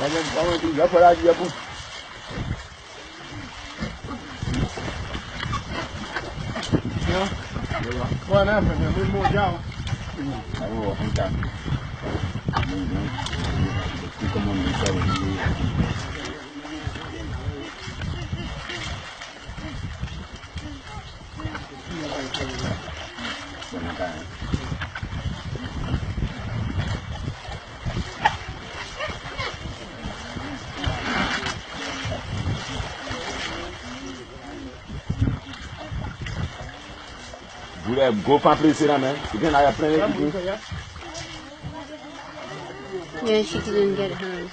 Vamos a ir por allí, bueno, pues muy mollado. Vamos a juntar. Como me sabe. Go for pressure, man. You can have a Yeah, she didn't get hers.